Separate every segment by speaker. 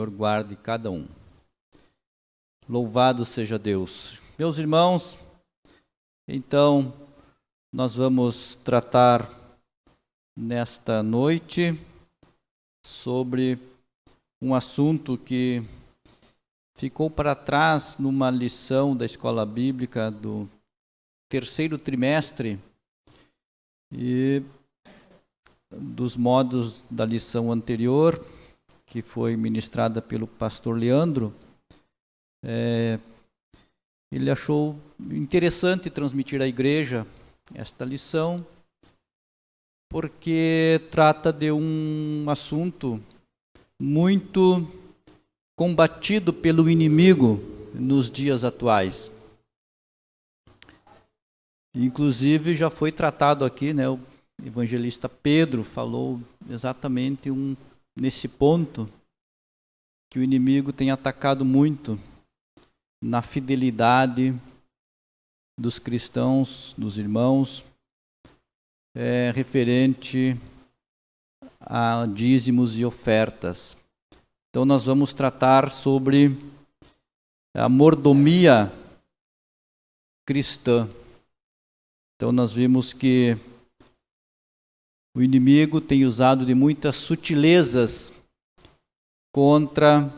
Speaker 1: Senhor guarde cada um. Louvado seja Deus. Meus irmãos, então, nós vamos tratar nesta noite sobre um assunto que ficou para trás numa lição da escola bíblica do terceiro trimestre e dos modos da lição anterior, que foi ministrada pelo pastor Leandro. Ele achou interessante transmitir à igreja esta lição, porque trata de um assunto muito combatido pelo inimigo nos dias atuais. Inclusive já foi tratado aqui, né? O evangelista Pedro falou exatamente nesse ponto, que o inimigo tem atacado muito na fidelidade dos cristãos, dos irmãos, referente a dízimos e ofertas. Então nós vamos tratar sobre a mordomia cristã. Então nós vimos que o inimigo tem usado de muitas sutilezas contra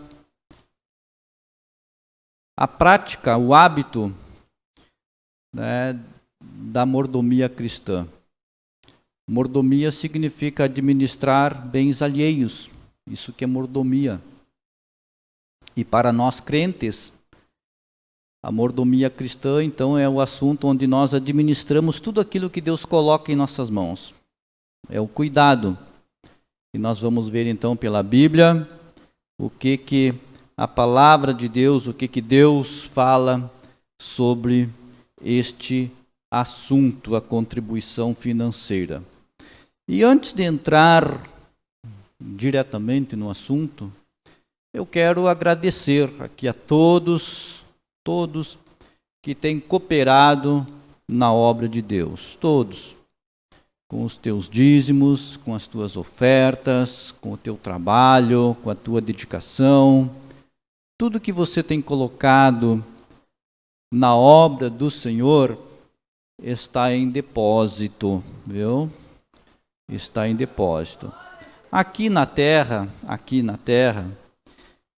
Speaker 1: a prática, o hábito, né, da mordomia cristã. Mordomia significa administrar bens alheios. Isso que é mordomia. E para nós crentes, a mordomia cristã, então, é o assunto onde nós administramos tudo aquilo que Deus coloca em nossas mãos. É o cuidado. E nós vamos ver, então, pela Bíblia, o que a palavra de Deus, o que Deus fala sobre este assunto, a contribuição financeira. E antes de entrar diretamente no assunto, eu quero agradecer aqui a todos que têm cooperado na obra de Deus, todos, com os teus dízimos, com as tuas ofertas, com o teu trabalho, com a tua dedicação, tudo que você tem colocado na obra do Senhor está em depósito, viu? Está em depósito. Aqui na terra,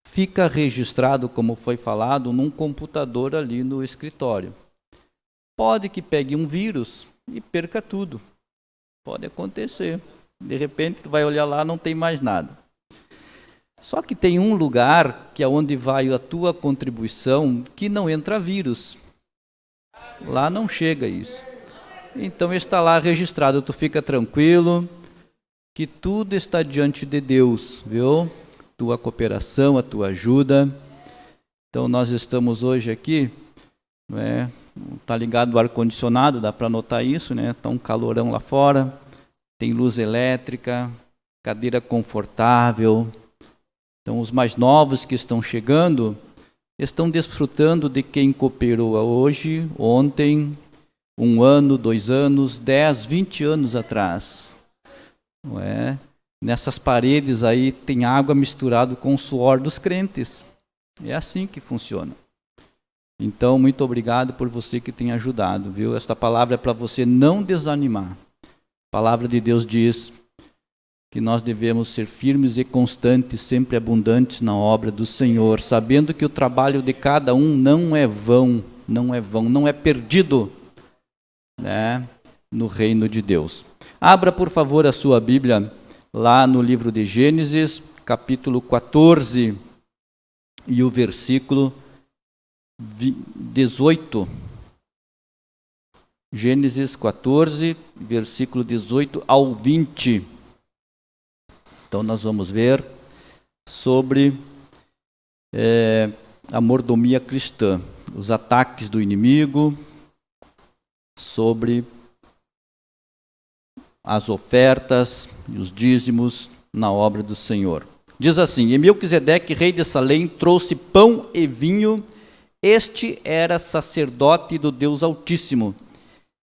Speaker 1: fica registrado, como foi falado, num computador ali no escritório. Pode que pegue um vírus e perca tudo. Pode acontecer. De repente, tu vai olhar lá, não tem mais nada. Só que tem um lugar que é onde vai a tua contribuição que não entra vírus. Lá não chega isso. Então está lá registrado, tu fica tranquilo que tudo está diante de Deus, viu? Tua cooperação, a tua ajuda. Então nós estamos hoje aqui, né? Tá ligado o ar-condicionado, dá para notar isso, né? Tá um calorão lá fora, tem luz elétrica, cadeira confortável. Então os mais novos que estão chegando estão desfrutando de quem cooperou hoje, ontem, 1 ano, 2 anos, 10, 20 anos atrás. Não é? Nessas paredes aí tem água misturada com o suor dos crentes. É assim que funciona. Então, muito obrigado por você que tem ajudado, viu? Esta palavra é para você não desanimar. A palavra de Deus diz que nós devemos ser firmes e constantes, sempre abundantes na obra do Senhor, sabendo que o trabalho de cada um não é vão, não é perdido, né, no reino de Deus. Abra, por favor, a sua Bíblia lá no livro de Gênesis, capítulo 14, e o versículo 18. Gênesis 14, versículo 18 ao 20. Então nós vamos ver sobre a mordomia cristã, os ataques do inimigo, sobre as ofertas e os dízimos na obra do Senhor. Diz assim: E Melquisedeque, rei de Salém, trouxe pão e vinho. Este era sacerdote do Deus Altíssimo.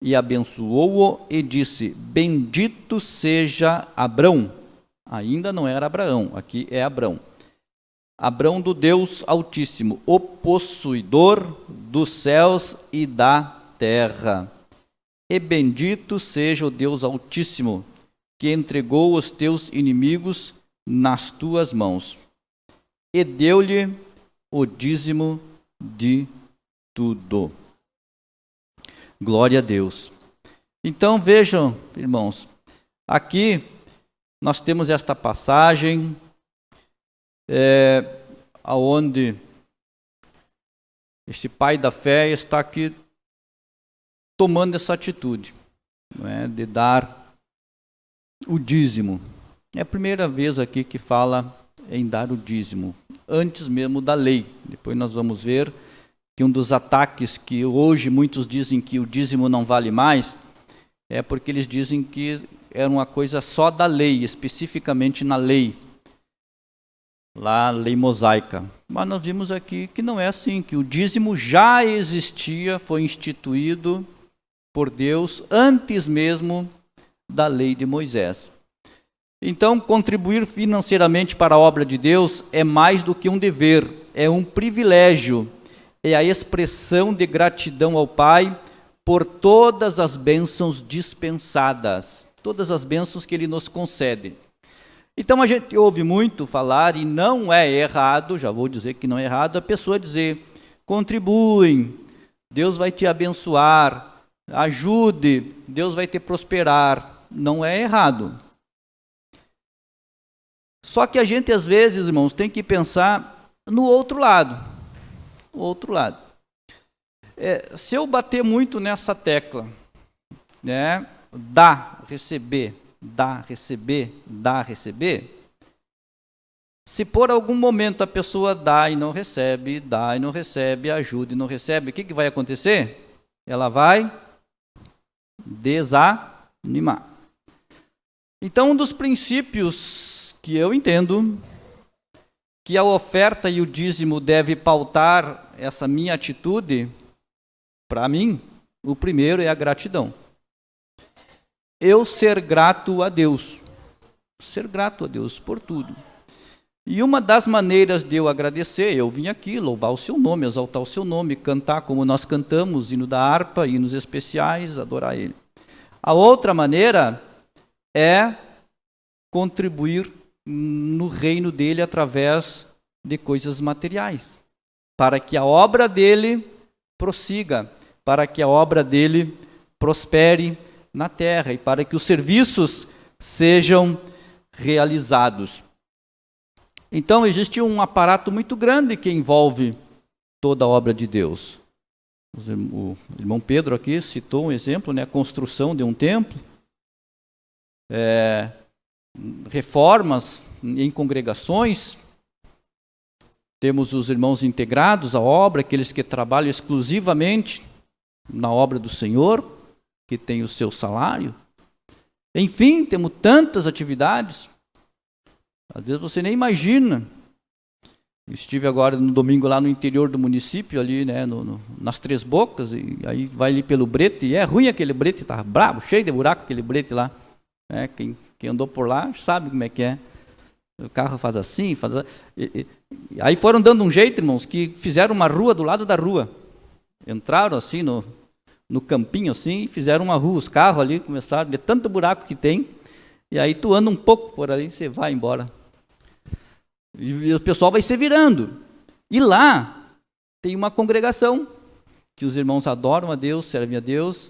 Speaker 1: E abençoou-o e disse: Bendito seja Abrão. Ainda não era Abraão, aqui é Abrão. Abrão do Deus Altíssimo, o possuidor dos céus e da terra. E bendito seja o Deus Altíssimo, que entregou os teus inimigos nas tuas mãos, e deu-lhe o dízimo de tudo. Glória a Deus. Então vejam, irmãos, aqui nós temos esta passagem, aonde este pai da fé está aqui tomando essa atitude, não é, de dar o dízimo. É a primeira vez aqui que fala em dar o dízimo, antes mesmo da lei. Depois nós vamos ver que um dos ataques que hoje muitos dizem que o dízimo não vale mais, é porque eles dizem que era uma coisa só da lei, especificamente na lei, lá a lei mosaica. Mas nós vimos aqui que não é assim, que o dízimo já existia, foi instituído por Deus antes mesmo da lei de Moisés. Então, contribuir financeiramente para a obra de Deus é mais do que um dever, é um privilégio, é a expressão de gratidão ao Pai por todas as bênçãos dispensadas, todas as bênçãos que Ele nos concede. Então a gente ouve muito falar, e não é errado, já vou dizer que não é errado, a pessoa dizer, contribui, Deus vai te abençoar, ajude, Deus vai te prosperar. Não é errado. Só que a gente às vezes, irmãos, tem que pensar no outro lado. O outro lado. Se eu bater muito nessa tecla, né, dar, receber, dar, receber, dar, receber, se por algum momento a pessoa dá e não recebe, ajuda e não recebe, o que vai acontecer? Ela vai desanimar. Então, um dos princípios que eu entendo que a oferta e o dízimo deve pautar essa minha atitude, para mim, o primeiro é a gratidão. Eu ser grato a Deus por tudo. E uma das maneiras de eu agradecer, eu vim aqui louvar o seu nome, exaltar o seu nome, cantar como nós cantamos, hino da harpa, hinos especiais, adorar Ele. A outra maneira é contribuir no reino dele através de coisas materiais, para que a obra dele prossiga, para que a obra dele prospere na terra e para que os serviços sejam realizados. Então existe um aparato muito grande que envolve toda a obra de Deus. O irmão Pedro aqui citou um exemplo, né, a construção de um templo, reformas em congregações, temos os irmãos integrados à obra, aqueles que trabalham exclusivamente na obra do Senhor, que tem o seu salário. Enfim, temos tantas atividades, às vezes você nem imagina. Estive agora no domingo lá no interior do município, ali, né, nas Três Bocas, e aí vai ali pelo brete, e é ruim aquele brete, tá brabo, cheio de buraco aquele brete lá. Quem andou por lá sabe como é que é. O carro faz assim, aí foram dando um jeito, irmãos, que fizeram uma rua do lado da rua. Entraram assim no campinho assim, e fizeram uma rua. Os carros ali começaram, de tanto buraco que tem, e aí tu anda um pouco por ali, você vai embora. E o pessoal vai se virando. E lá tem uma congregação, que os irmãos adoram a Deus, servem a Deus,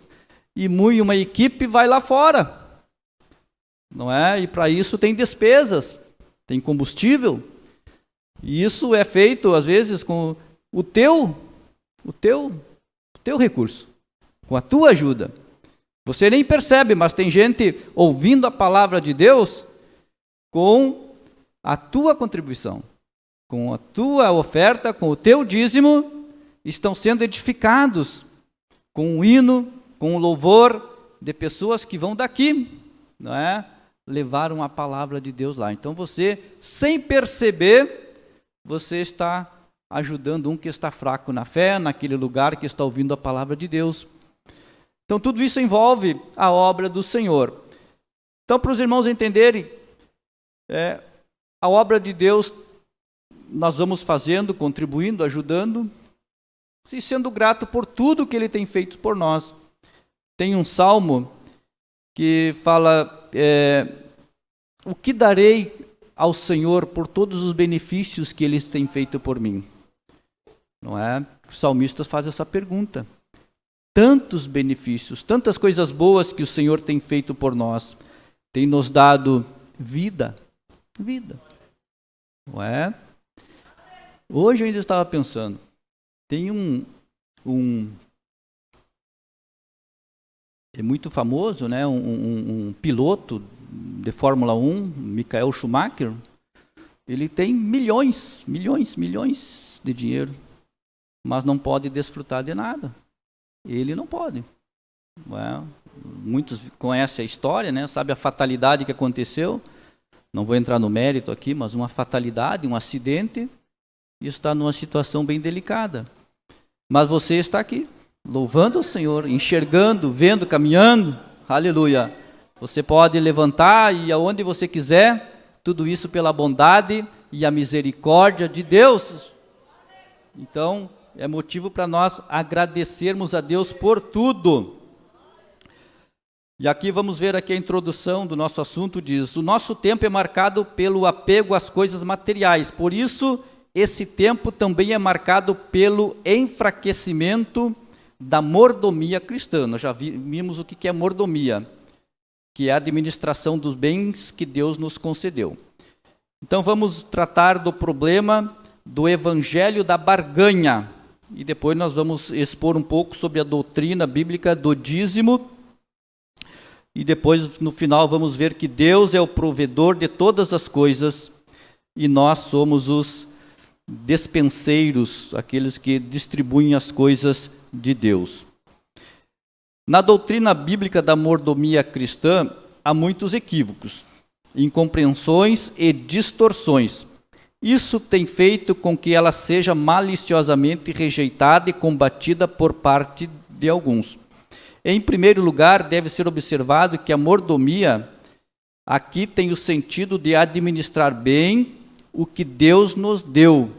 Speaker 1: e uma equipe vai lá fora. Não é? E para isso tem despesas, tem combustível. E isso é feito, às vezes, com o teu recurso, com a tua ajuda. Você nem percebe, mas tem gente ouvindo a palavra de Deus com a tua contribuição, com a tua oferta, com o teu dízimo, estão sendo edificados com um hino, com um louvor de pessoas que vão daqui, não é? Levaram a palavra de Deus lá. Então você, sem perceber, você está ajudando um que está fraco na fé, naquele lugar que está ouvindo a palavra de Deus. Então tudo isso envolve a obra do Senhor. Então, para os irmãos entenderem, a obra de Deus nós vamos fazendo, contribuindo, ajudando, e sendo grato por tudo que Ele tem feito por nós. Tem um salmo que fala, o que darei ao Senhor por todos os benefícios que Ele tem feito por mim? Não é? O salmista faz essa pergunta. Tantos benefícios, tantas coisas boas que o Senhor tem feito por nós. Tem nos dado vida. Não é? Hoje eu ainda estava pensando, tem é muito famoso, né? Um piloto de Fórmula 1, Michael Schumacher, ele tem milhões de dinheiro, mas não pode desfrutar de nada. Ele não pode. Não é? Muitos conhecem a história, né? Sabe a fatalidade que aconteceu. Não vou entrar no mérito aqui, mas uma fatalidade, um acidente, e está numa situação bem delicada. Mas você está aqui, louvando o Senhor, enxergando, vendo, caminhando. Aleluia. Você pode levantar e aonde você quiser, tudo isso pela bondade e a misericórdia de Deus. Então, é motivo para nós agradecermos a Deus por tudo. E aqui vamos ver aqui a introdução do nosso assunto, diz: o nosso tempo é marcado pelo apego às coisas materiais, por isso esse tempo também é marcado pelo enfraquecimento da mordomia cristã. Nós já vimos o que é mordomia, que é a administração dos bens que Deus nos concedeu. Então vamos tratar do problema do evangelho da barganha, e depois nós vamos expor um pouco sobre a doutrina bíblica do dízimo, e depois no final vamos ver que Deus é o provedor de todas as coisas, e nós somos os despenseiros, aqueles que distribuem as coisas de Deus. Na doutrina bíblica da mordomia cristã, há muitos equívocos, incompreensões e distorções. Isso tem feito com que ela seja maliciosamente rejeitada e combatida por parte de alguns. Em primeiro lugar, deve ser observado que a mordomia aqui tem o sentido de administrar bem o que Deus nos deu,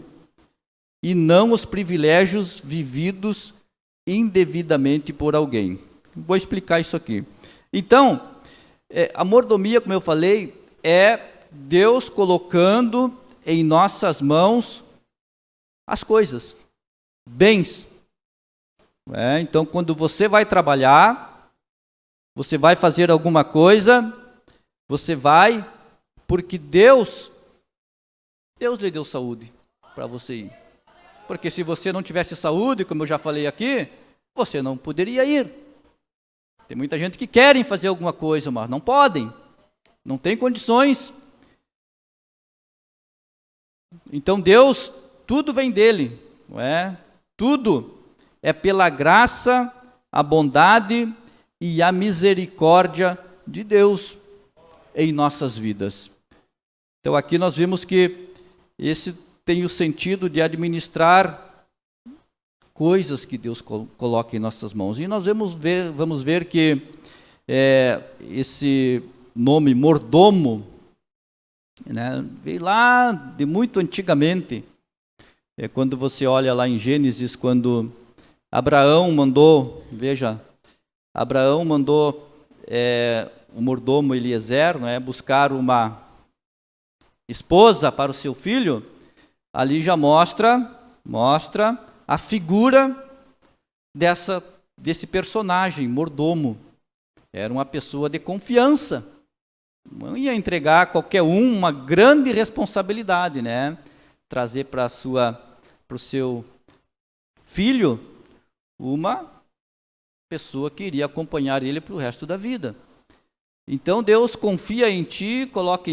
Speaker 1: e não os privilégios vividos indevidamente por alguém. Vou explicar isso aqui. Então, a mordomia, como eu falei, é Deus colocando em nossas mãos as coisas, bens. Então, quando você vai trabalhar, você vai fazer alguma coisa, você vai porque Deus lhe deu saúde para você ir. Porque se você não tivesse saúde, como eu já falei aqui, você não poderia ir. Tem muita gente que querem fazer alguma coisa, mas não podem, não tem condições. Então Deus, tudo vem dele, não é? Tudo é pela graça, a bondade e a misericórdia de Deus em nossas vidas. Então aqui nós vimos que esse tem o sentido de administrar coisas que Deus coloca em nossas mãos. E nós vamos ver que esse nome mordomo, né, veio lá de muito antigamente. Quando você olha lá em Gênesis, quando Abraão mandou o mordomo Eliezer, não é, buscar uma esposa para o seu filho, ali já mostra a figura desse personagem, mordomo. Era uma pessoa de confiança. Não ia entregar a qualquer uma grande responsabilidade, né? Trazer para o seu filho uma pessoa que iria acompanhar ele para o resto da vida. Então Deus confia em ti, coloca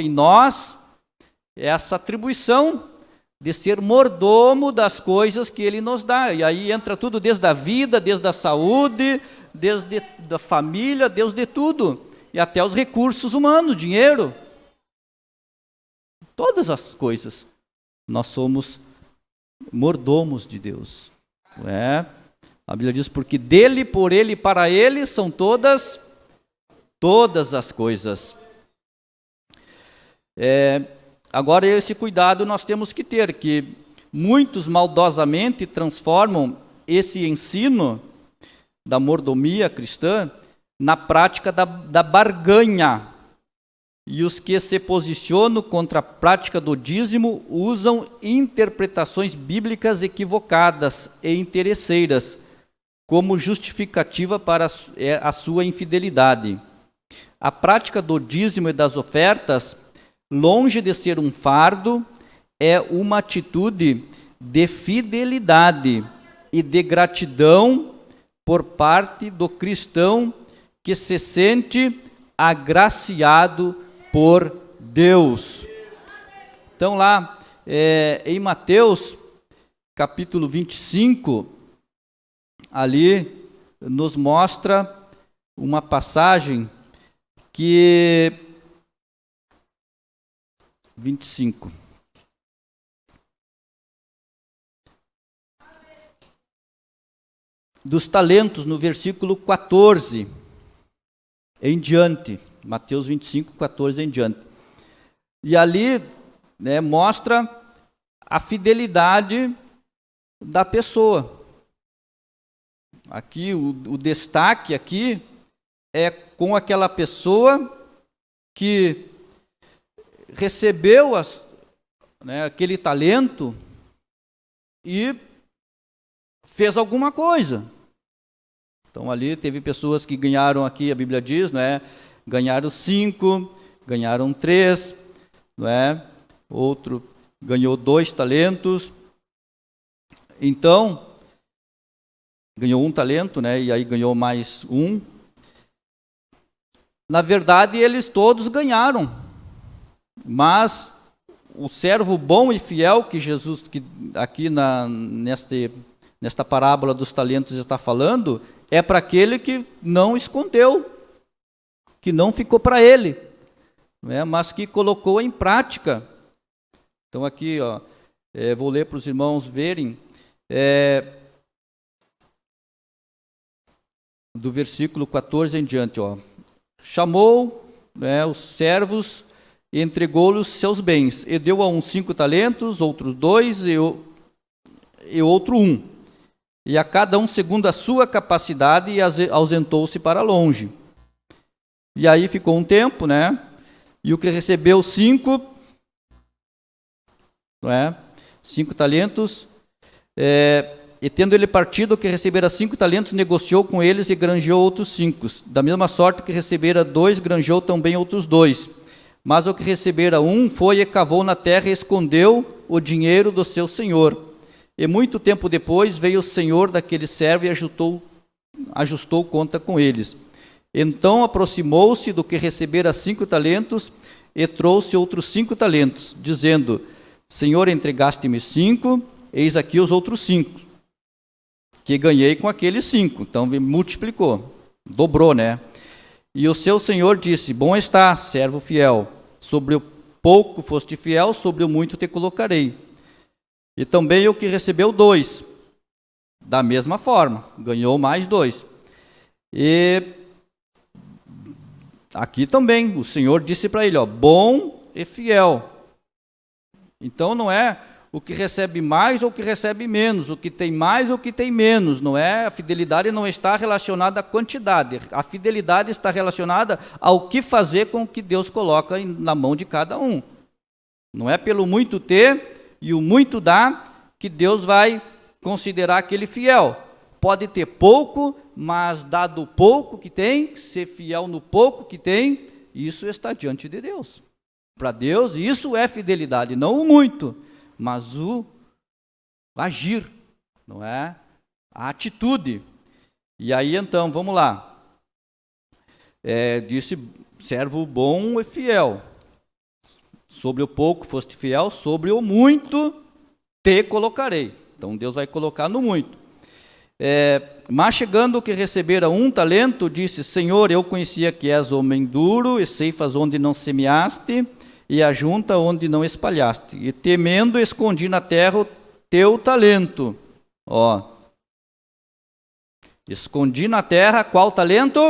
Speaker 1: em nós essa atribuição de ser mordomo das coisas que Ele nos dá. E aí entra tudo, desde a vida, desde a saúde, desde a família, desde tudo. E até os recursos humanos, dinheiro. Todas as coisas. Nós somos mordomos de Deus. Não é? A Bíblia diz, porque dele, por ele e para ele são todas as coisas. Agora, esse cuidado nós temos que ter, que muitos maldosamente transformam esse ensino da mordomia cristã na prática da barganha. E os que se posicionam contra a prática do dízimo usam interpretações bíblicas equivocadas e interesseiras como justificativa para a sua infidelidade. A prática do dízimo e das ofertas, longe de ser um fardo, é uma atitude de fidelidade e de gratidão por parte do cristão que se sente agraciado por Deus. Então lá, em Mateus, capítulo 25, ali nos mostra uma passagem que 25. Dos talentos, no versículo 14 em diante. Mateus 25, 14 em diante. E ali, né, mostra a fidelidade da pessoa. Aqui, o destaque aqui é com aquela pessoa que recebeu aquele talento e fez alguma coisa. Então ali teve pessoas que ganharam, aqui a Bíblia diz, ganharam 5, ganharam 3, outro ganhou 2 talentos. Então, ganhou 1 talento, e aí ganhou mais 1. Na verdade, eles todos ganharam. Mas o servo bom e fiel que Jesus, que aqui nesta parábola dos talentos está falando, é para aquele que não escondeu, que não ficou para ele, mas que colocou em prática. Então aqui, vou ler para os irmãos verem, do versículo 14 em diante. Chamou os servos e entregou-lhes seus bens, e deu a um 5 talentos, outros 2 e outro 1. E a cada um segundo a sua capacidade, e ausentou-se para longe. E aí ficou um tempo, e o que recebeu 5, 5 talentos, e tendo ele partido, o que recebera 5 talentos, negociou com eles e granjeou outros 5. Da mesma sorte que recebera 2, granjeou também outros 2. Mas o que recebera 1, foi e cavou na terra e escondeu o dinheiro do seu senhor. E muito tempo depois veio o senhor daquele servo e ajustou conta com eles. Então aproximou-se do que recebera 5 talentos e trouxe outros 5 talentos, dizendo: Senhor, entregaste-me 5, eis aqui os outros 5, que ganhei com aqueles 5. Então multiplicou, dobrou, E o seu senhor disse: Bom está, servo fiel, sobre o pouco foste fiel, sobre o muito te colocarei. E também o que recebeu 2, da mesma forma, ganhou mais 2. E aqui também o Senhor disse para ele, bom e fiel. Então não é o que recebe mais ou o que recebe menos, o que tem mais ou o que tem menos, não é? A fidelidade não está relacionada à quantidade, a fidelidade está relacionada ao que fazer com o que Deus coloca na mão de cada um. Não é pelo muito ter e o muito dar que Deus vai considerar aquele fiel. Pode ter pouco, mas dado o pouco que tem, ser fiel no pouco que tem, isso está diante de Deus. Para Deus, isso é fidelidade, não o muito, mas o agir, não é? A atitude. E aí então, vamos lá. Disse, servo bom e fiel. Sobre o pouco foste fiel, sobre o muito te colocarei. Então Deus vai colocar no muito. Mas chegando o que recebera 1 talento, disse, Senhor, eu conhecia que és homem duro, e ceifas onde não semeaste, e ajunta onde não espalhaste. E temendo, escondi na terra o teu talento. Escondi na terra qual talento?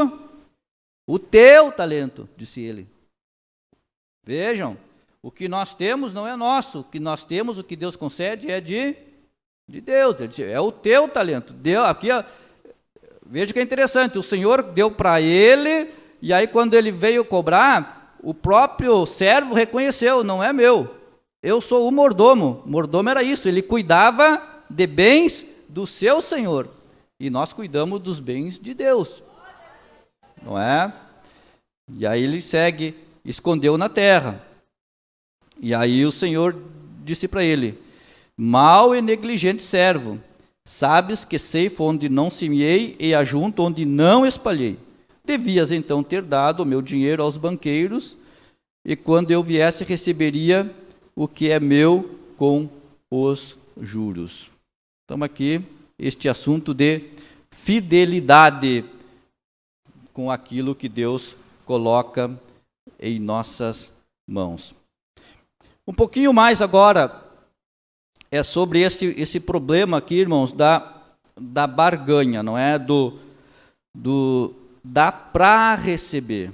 Speaker 1: O teu talento, disse ele. Vejam, O que nós temos não é nosso. O que nós temos, o que Deus concede é de Deus. Ele diz, é o teu talento. Aqui, veja que é interessante. O Senhor deu para ele, e aí quando ele veio cobrar, o próprio servo reconheceu, não é meu. Eu sou o mordomo. O mordomo era isso, ele cuidava de bens do seu Senhor. E nós cuidamos dos bens de Deus. Não é? E aí ele segue, escondeu na terra. E aí o Senhor disse para ele, mau e negligente servo, sabes que ceifo onde não semeei e ajunto onde não espalhei. Devias então ter dado o meu dinheiro aos banqueiros, e quando eu viesse receberia o que é meu com os juros. Então aqui, este assunto de fidelidade com aquilo que Deus coloca em nossas mãos. Um pouquinho mais agora é sobre esse problema aqui, irmãos, da barganha, não é? Dá para receber,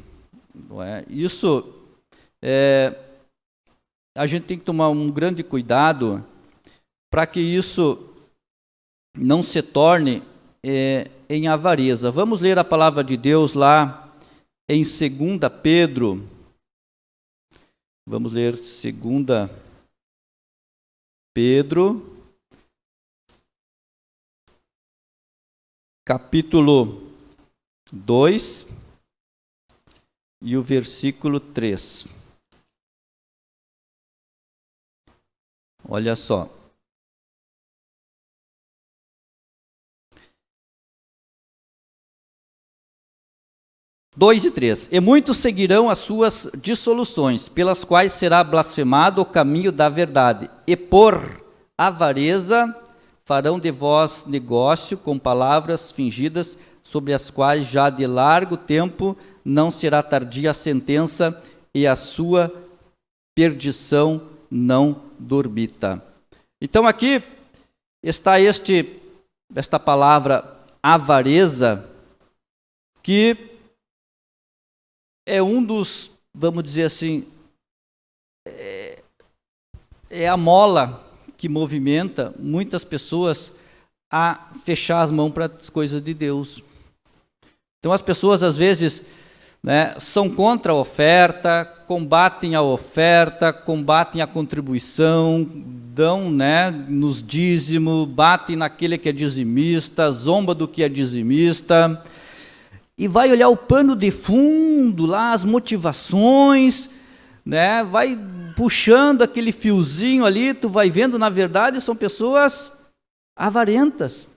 Speaker 1: não é? Isso, a gente tem que tomar um grande cuidado para que isso não se torne em avareza. Vamos ler a palavra de Deus lá em 2 Pedro. Vamos ler 2 Pedro, capítulo 2 e o versículo 3. Olha só. Dois e 3. E muitos seguirão as suas dissoluções, pelas quais será blasfemado o caminho da verdade, e por avareza farão de vós negócio com palavras fingidas, sobre as quais já de largo tempo não será tardia a sentença, e a sua perdição não dormita. Então aqui está esta palavra avareza, que é um dos, vamos dizer assim, é a mola que movimenta muitas pessoas a fechar as mãos para as coisas de Deus. Então as pessoas às vezes, né, são contra a oferta, combatem a oferta, combatem a contribuição, dão, né, nos dízimos, batem naquele que é dizimista, zomba do que é dizimista, e vai olhar o pano de fundo lá, as motivações, né? Vai puxando aquele fiozinho ali, tu vai vendo, na verdade, são pessoas avarentas,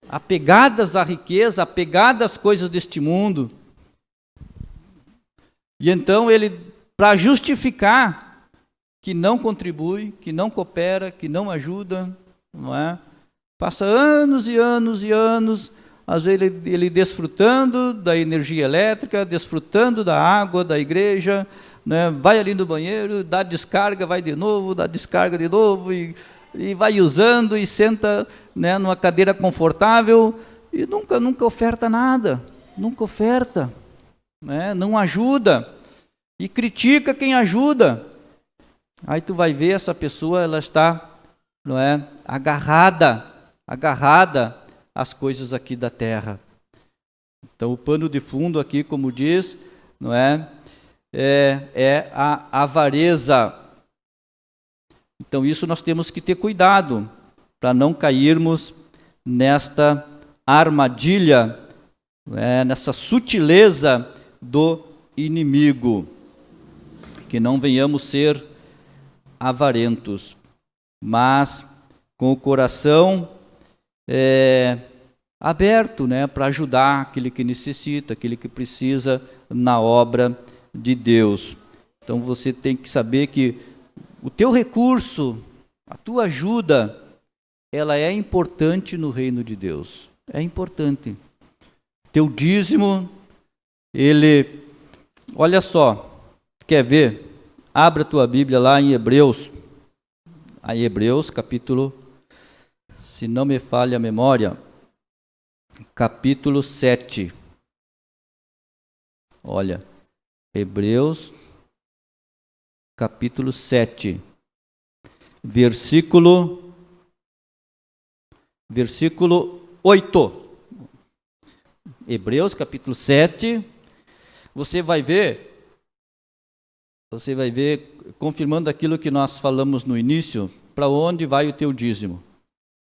Speaker 1: apegadas à riqueza, apegadas às coisas deste mundo. E então ele, para justificar que não contribui, que não coopera, que não ajuda, não é? Passa anos e anos e anos, às vezes ele desfrutando da energia elétrica, desfrutando da água da igreja, né? Vai ali no banheiro, dá descarga, vai de novo, dá descarga de novo, e vai usando e senta, né, numa cadeira confortável, e nunca oferta nada, nunca oferta, né? Não ajuda, e critica quem ajuda. Aí tu vai ver essa pessoa, ela está, não é, agarrada as coisas aqui da terra. Então o pano de fundo aqui, como diz, não é a avareza. Então isso nós temos que ter cuidado para não cairmos nesta armadilha, nessa sutileza do inimigo, que não venhamos ser avarentos, mas com o coração aberto, né, para ajudar aquele que necessita, aquele que precisa na obra de Deus. Então você tem que saber que o teu recurso, a tua ajuda, ela é importante no reino de Deus. É importante. Teu dízimo, ele, olha só, quer ver? Abra a tua Bíblia lá em Hebreus, capítulo, se não me falha a memória, capítulo 7. Olha, Hebreus, capítulo 7, versículo 8. Hebreus, capítulo 7, você vai ver, confirmando aquilo que nós falamos no início, para onde vai o teu dízimo.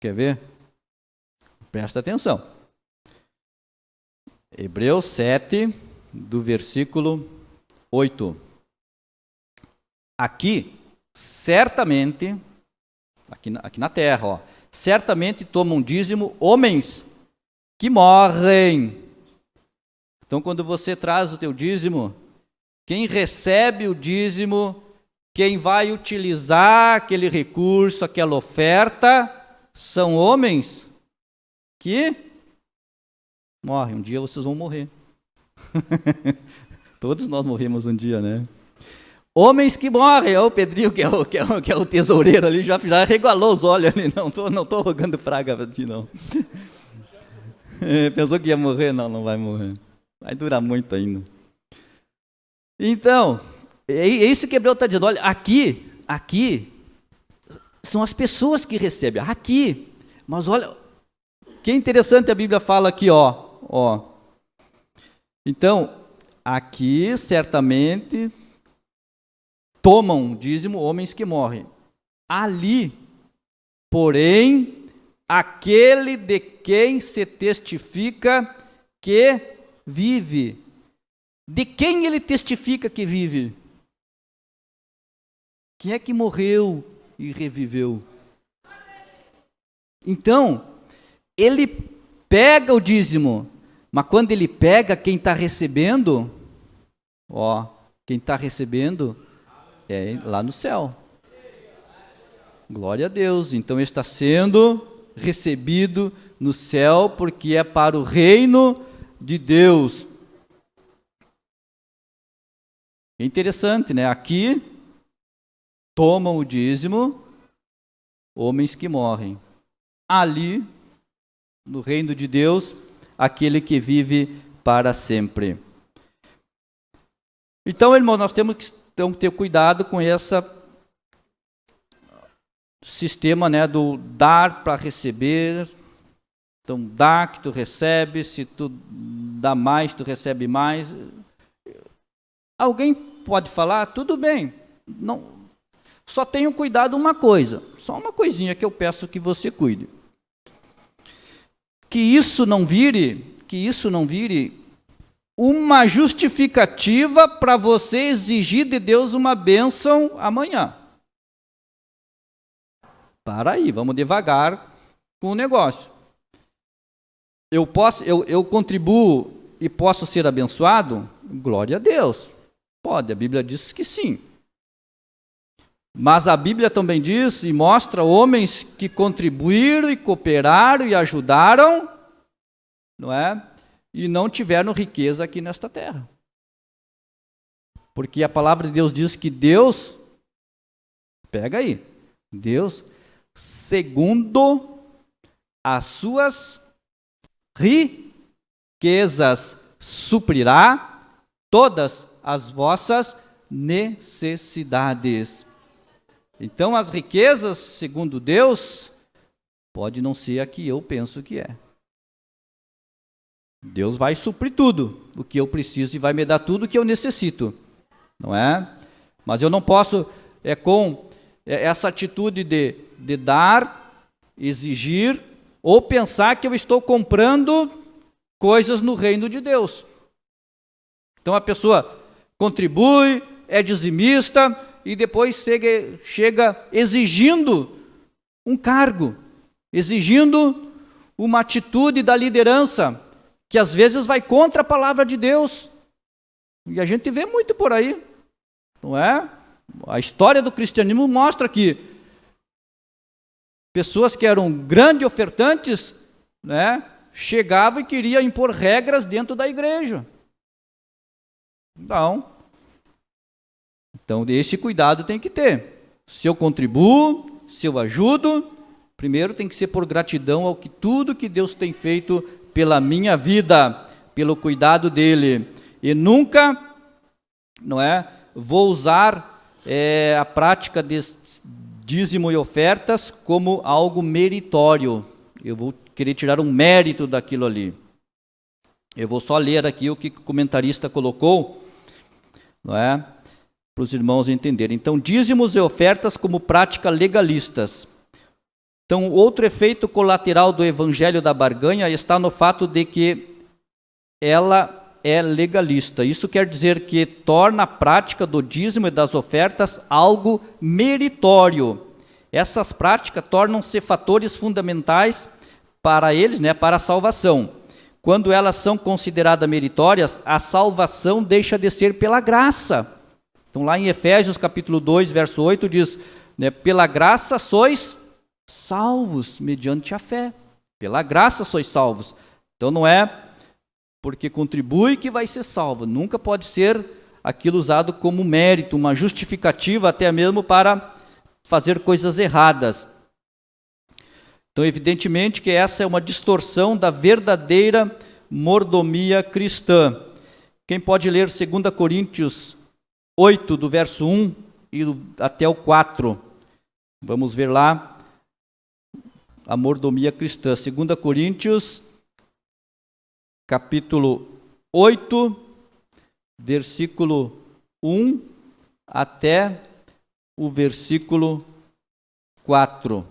Speaker 1: Quer ver? Presta atenção. Hebreus 7, do versículo 8. Aqui, certamente, aqui na terra, ó, certamente tomam dízimo homens que morrem. Então, quando você traz o teu dízimo, quem recebe o dízimo, quem vai utilizar aquele recurso, aquela oferta, são homens que morrem. Um dia vocês vão morrer. Todos nós morremos um dia, né? Homens que morrem. Olha o Pedrinho, que é o tesoureiro ali, já regalou os olhos ali. Não tô rogando praga para ti, não. Pensou que ia morrer? Não vai morrer. Vai durar muito ainda. Então, é isso que Hebreu está dizendo. Olha, aqui são as pessoas que recebem. Aqui. Mas olha, que interessante a Bíblia fala aqui, ó. Então, aqui certamente tomam dízimo homens que morrem. Ali, porém, aquele de quem se testifica que vive. De quem ele testifica que vive? Quem é que morreu e reviveu? Então, ele pega o dízimo, mas quando ele pega, quem está recebendo, quem está recebendo é lá no céu. Glória a Deus. Então ele está sendo recebido no céu, porque é para o reino de Deus. É interessante, né? Aqui tomam o dízimo homens que morrem. Ali, no reino de Deus, aquele que vive para sempre. Então, irmão, nós temos que ter cuidado com esse sistema, né, do dar para receber. Então, dá que tu recebe, se tu dá mais, tu recebe mais. Alguém pode falar, tudo bem, não, só tenho cuidado uma coisa, só uma coisinha que eu peço que você cuide. Que isso não vire uma justificativa para você exigir de Deus uma bênção amanhã. Para aí, vamos devagar com o negócio. Eu contribuo e posso ser abençoado? Glória a Deus. Pode, a Bíblia diz que sim. Mas a Bíblia também diz e mostra homens que contribuíram e cooperaram e ajudaram, não é? E não tiveram riqueza aqui nesta terra. Porque a palavra de Deus diz que Deus, pega aí, Deus, segundo as suas riquezas, suprirá todas as vossas necessidades. Então, as riquezas, segundo Deus, pode não ser a que eu penso que é. Deus vai suprir tudo o que eu preciso e vai me dar tudo o que eu necessito, não é? Mas eu não posso, com essa atitude de dar, exigir, ou pensar que eu estou comprando coisas no reino de Deus. Então, a pessoa contribui, é dizimista e depois chega exigindo um cargo, exigindo uma atitude da liderança, que às vezes vai contra a palavra de Deus. E a gente vê muito por aí, não é? A história do cristianismo mostra que pessoas que eram grandes ofertantes, né, chegavam e queriam impor regras dentro da igreja. Então, esse cuidado tem que ter. Se eu contribuo, se eu ajudo, primeiro tem que ser por gratidão ao tudo que Deus tem feito pela minha vida, pelo cuidado dele. E nunca, não é, vou usar a prática de dízimo e ofertas como algo meritório. Eu vou querer tirar um mérito daquilo ali. Eu vou só ler aqui o que o comentarista colocou, não é? Para os irmãos entenderem. Então, dízimos e ofertas como prática legalistas. Então, outro efeito colateral do evangelho da barganha está no fato de que ela é legalista. Isso quer dizer que torna a prática do dízimo e das ofertas algo meritório. Essas práticas tornam-se fatores fundamentais para eles, né, para a salvação. Quando elas são consideradas meritórias, a salvação deixa de ser pela graça. Então, lá em Efésios capítulo 2, verso 8, diz, né, pela graça sois salvos, mediante a fé. Pela graça sois salvos. Então, não é porque contribui que vai ser salvo. Nunca pode ser aquilo usado como mérito, uma justificativa até mesmo para fazer coisas erradas. Então, evidentemente que essa é uma distorção da verdadeira mordomia cristã. Quem pode ler 2 Coríntios 8, do verso 1 e até o 4. Vamos ver lá a mordomia cristã. 2 Coríntios, capítulo 8, versículo 1 até o versículo 4.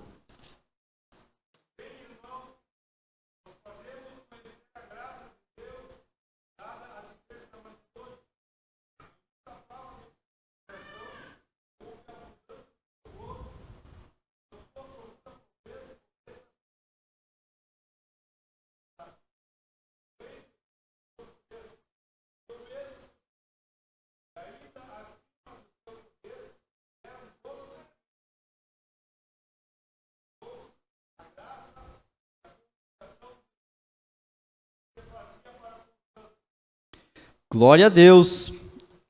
Speaker 1: Glória a Deus.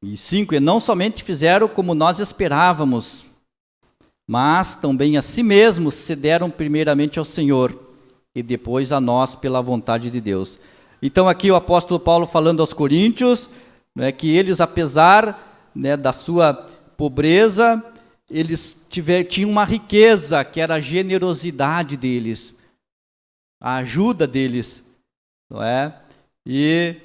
Speaker 1: E 5, e não somente fizeram como nós esperávamos, mas também a si mesmos se deram primeiramente ao Senhor e depois a nós pela vontade de Deus. Então aqui o apóstolo Paulo falando aos coríntios, né, que eles, apesar, né, da sua pobreza, eles tinham uma riqueza que era a generosidade deles, a ajuda deles, não é? E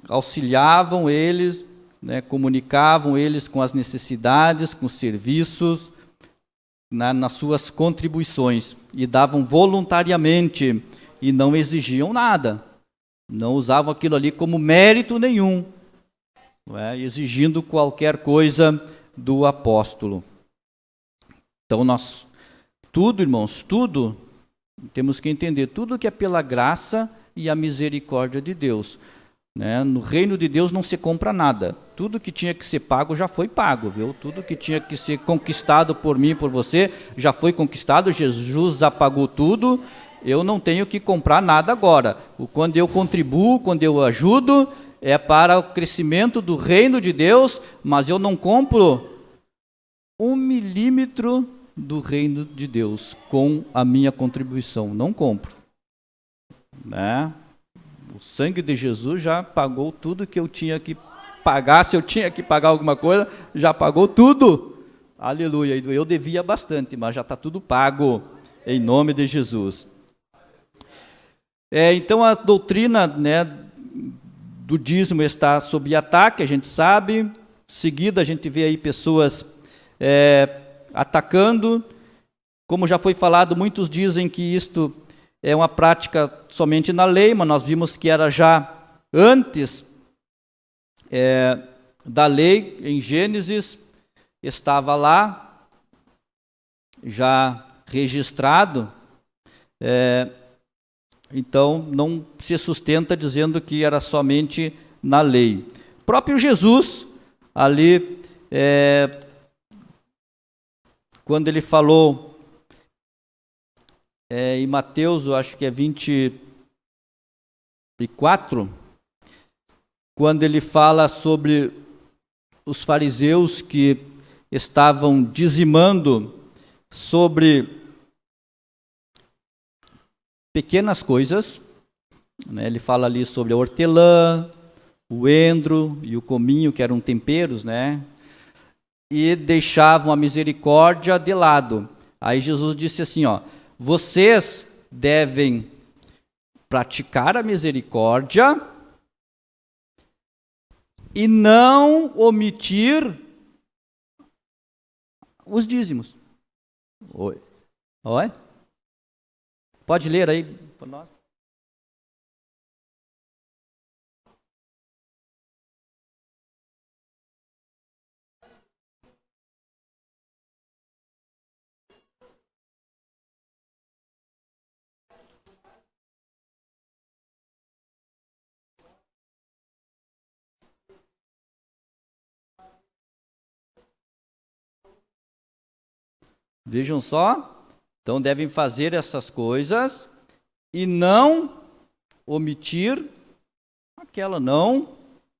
Speaker 1: auxiliavam eles, né, comunicavam eles com as necessidades, com os serviços, nas suas contribuições, e davam voluntariamente e não exigiam nada, não usavam aquilo ali como mérito nenhum, não é, exigindo qualquer coisa do apóstolo. Então nós, tudo, irmãos, tudo, temos que entender, tudo que é pela graça e a misericórdia de Deus. Né? No reino de Deus não se compra nada. Tudo que tinha que ser pago já foi pago, viu? Tudo que tinha que ser conquistado por mim e por você já foi conquistado. Jesus já pagou tudo. Eu não tenho que comprar nada agora. Quando eu contribuo, quando eu ajudo, é para o crescimento do reino de Deus, mas eu não compro 1 milímetro do reino de Deus com a minha contribuição. Não compro. Né? O sangue de Jesus já pagou tudo que eu tinha que pagar. Se eu tinha que pagar alguma coisa, já pagou tudo. Aleluia. Eu devia bastante, mas já está tudo pago, em nome de Jesus. Então a doutrina, né, do dízimo está sob ataque, a gente sabe. Em seguida a gente vê aí pessoas atacando. Como já foi falado, muitos dizem que isto é uma prática somente na lei, mas nós vimos que era já antes da lei, em Gênesis, estava lá, já registrado, então não se sustenta dizendo que era somente na lei. O próprio Jesus, ali, quando ele falou, em Mateus, eu acho que é 24, quando ele fala sobre os fariseus que estavam dizimando sobre pequenas coisas, né? Ele fala ali sobre a hortelã, o endro e o cominho, que eram temperos, né? e deixavam a misericórdia de lado. Aí Jesus disse assim, ó, vocês devem praticar a misericórdia e não omitir os dízimos. Oi. Oi? Pode ler aí para nós? Vejam só, então devem fazer essas coisas e não omitir aquela, não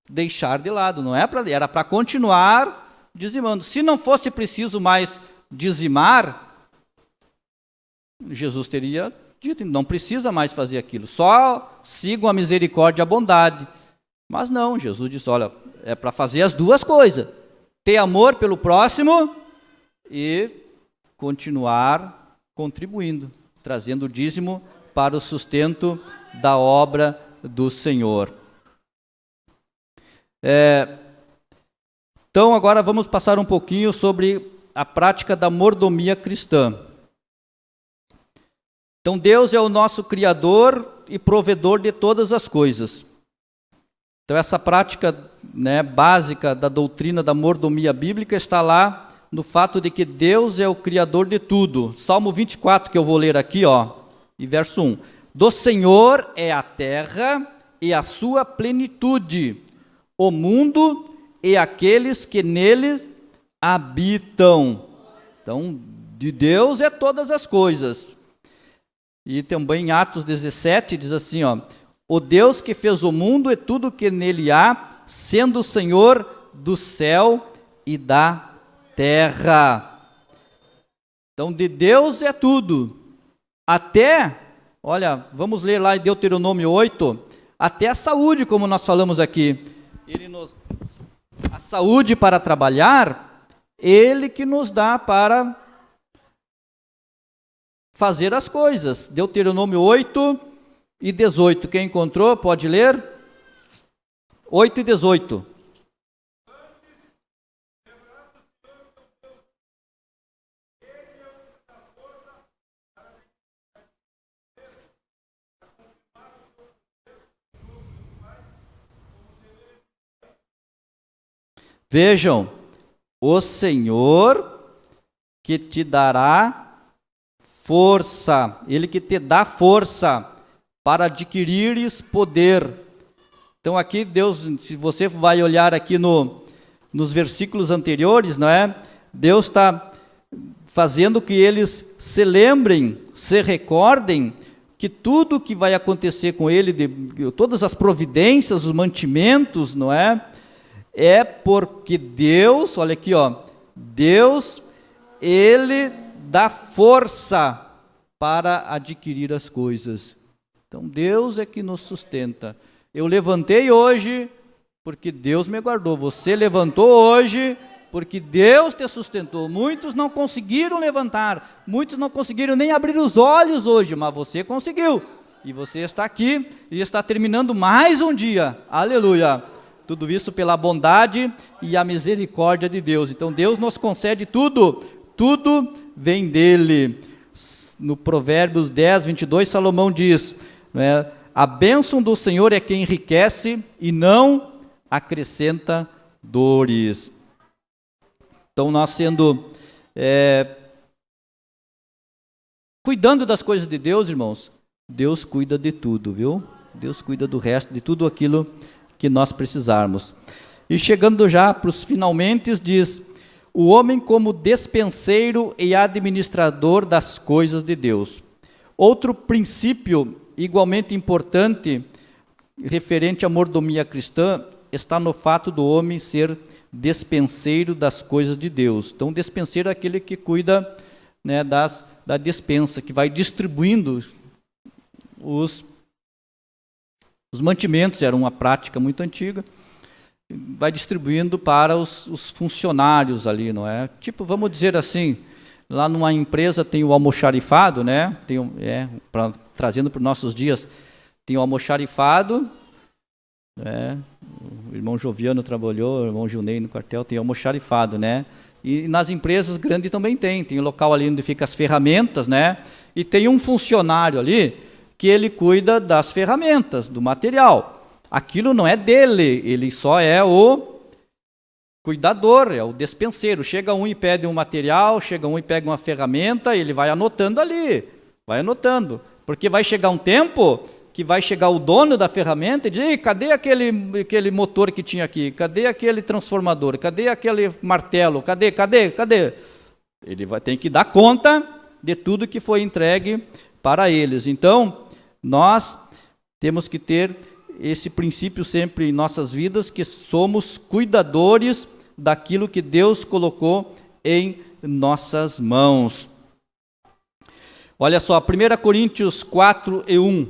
Speaker 1: deixar de lado, não é para, era para continuar dizimando. Se não fosse preciso mais dizimar, Jesus teria dito, não precisa mais fazer aquilo, só sigam a misericórdia e a bondade. Mas não, Jesus disse, olha, é para fazer as duas coisas, ter amor pelo próximo e continuar contribuindo, trazendo o dízimo para o sustento da obra do Senhor. Então, agora vamos passar um pouquinho sobre a prática da mordomia cristã. Então, Deus é o nosso Criador e provedor de todas as coisas. Então, essa prática, né, básica da doutrina da mordomia bíblica está lá no fato de que Deus é o Criador de tudo. Salmo 24, que eu vou ler aqui, ó, e verso 1. Do Senhor é a terra e a sua plenitude, o mundo e aqueles que nele habitam. Então, de Deus é todas as coisas. E também em Atos 17 diz assim, ó, o Deus que fez o mundo e tudo que nele há, sendo o Senhor do céu e da terra. Então, de Deus é tudo. Até, olha, vamos ler lá em Deuteronômio 8, até a saúde, como nós falamos aqui. A saúde para trabalhar, Ele que nos dá para fazer as coisas. Deuteronômio 8 e 18. Quem encontrou, pode ler? 8 e 18. Vejam, o Senhor que te dará força, Ele que te dá força para adquirires poder. Então aqui Deus, se você vai olhar aqui nos versículos anteriores, não é? Deus está fazendo que eles se lembrem, se recordem que tudo que vai acontecer com ele, todas as providências, os mantimentos, não é? É porque Deus, olha aqui, ó, Deus, Ele dá força para adquirir as coisas. Então Deus é que nos sustenta. Eu levantei hoje porque Deus me guardou. Você levantou hoje porque Deus te sustentou. Muitos não conseguiram levantar, muitos não conseguiram nem abrir os olhos hoje, mas você conseguiu. E você está aqui e está terminando mais um dia. Aleluia! Tudo isso pela bondade e a misericórdia de Deus. Então Deus nos concede tudo, tudo vem dele. No Provérbios 10, 22, Salomão diz, né, a bênção do Senhor é quem enriquece e não acrescenta dores. Então nós cuidando das coisas de Deus, irmãos, Deus cuida de tudo, viu? Deus cuida do resto, de tudo aquilo que nós precisarmos. E chegando já para os finalmente, diz, o homem como despenseiro e administrador das coisas de Deus. Outro princípio igualmente importante, referente à mordomia cristã, está no fato do homem ser despenseiro das coisas de Deus. Então, despenseiro é aquele que cuida, né, da despensa, que vai distribuindo os mantimentos. Era uma prática muito antiga. vai distribuindo para os funcionários ali, não é? Tipo, vamos dizer assim, lá numa empresa tem o almoxarifado, né? Trazendo para os nossos dias, tem o almoxarifado, o irmão Joviano trabalhou, o irmão Gilney no quartel, tem o almoxarifado, né? E nas empresas grandes também tem o local ali onde ficam as ferramentas, né? E tem um funcionário ali que ele cuida das ferramentas, do material. Aquilo não é dele, ele só é o cuidador, é o despenseiro. Chega um e pede um material, chega um e pega uma ferramenta, ele vai anotando ali, vai anotando. Porque vai chegar um tempo que vai chegar o dono da ferramenta e diz: cadê aquele motor que tinha aqui? Cadê aquele transformador? Cadê aquele martelo? Cadê? Ele tem que dar conta de tudo que foi entregue para eles. Então, nós temos que ter esse princípio sempre em nossas vidas, que somos cuidadores daquilo que Deus colocou em nossas mãos. Olha só, 1 Coríntios 4:1.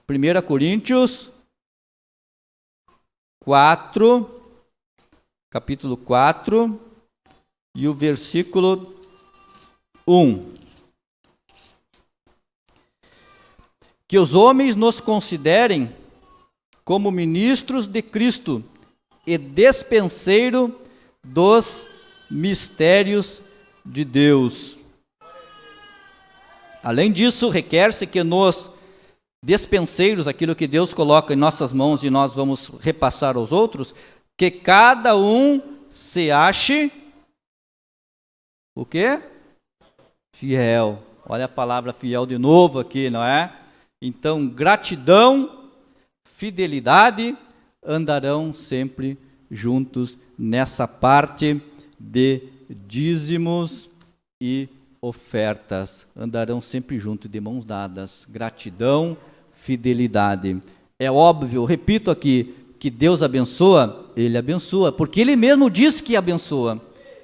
Speaker 1: 1 Coríntios 4, capítulo 4, e o versículo 1. Que os homens nos considerem como ministros de Cristo e despenseiro dos mistérios de Deus. Além disso, requer-se que nos despenseiros, aquilo que Deus coloca em nossas mãos e nós vamos repassar aos outros, que cada um se ache o quê? Fiel. Olha a palavra fiel de novo aqui, não é? Então, gratidão, fidelidade andarão sempre juntos nessa parte de dízimos e ofertas. Andarão sempre juntos, de mãos dadas. Gratidão, fidelidade. É óbvio, repito aqui, que Deus abençoa, Ele abençoa, porque Ele mesmo diz que abençoa,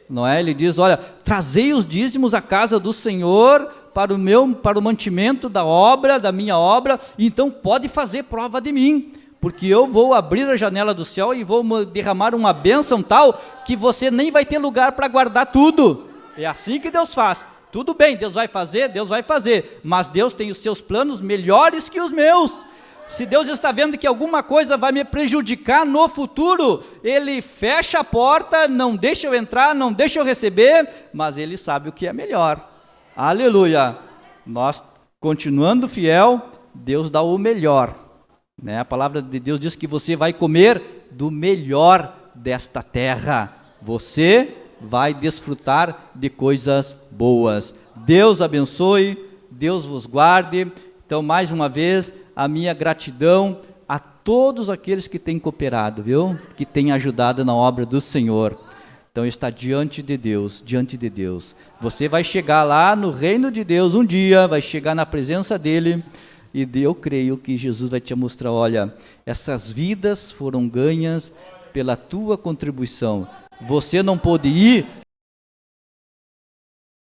Speaker 1: não é? Ele diz: olha, trazei os dízimos à casa do Senhor para o mantimento da minha obra, então pode fazer prova de mim, porque eu vou abrir a janela do céu e vou derramar uma bênção tal que você nem vai ter lugar para guardar tudo. É assim que Deus faz. Tudo bem, Deus vai fazer, mas Deus tem os seus planos melhores que os meus. Se Deus está vendo que alguma coisa vai me prejudicar no futuro, Ele fecha a porta, não deixa eu entrar, não deixa eu receber, mas Ele sabe o que é melhor. Aleluia! Nós, continuando fiel, Deus dá o melhor, né? A palavra de Deus diz que você vai comer do melhor desta terra. Você vai desfrutar de coisas boas. Deus abençoe, Deus vos guarde. Então, mais uma vez, a minha gratidão a todos aqueles que têm cooperado, viu? Que têm ajudado na obra do Senhor. Então, está diante de Deus, Você vai chegar lá no reino de Deus um dia, vai chegar na presença dEle, e eu creio que Jesus vai te mostrar: olha, essas vidas foram ganhas pela tua contribuição. Você não pôde ir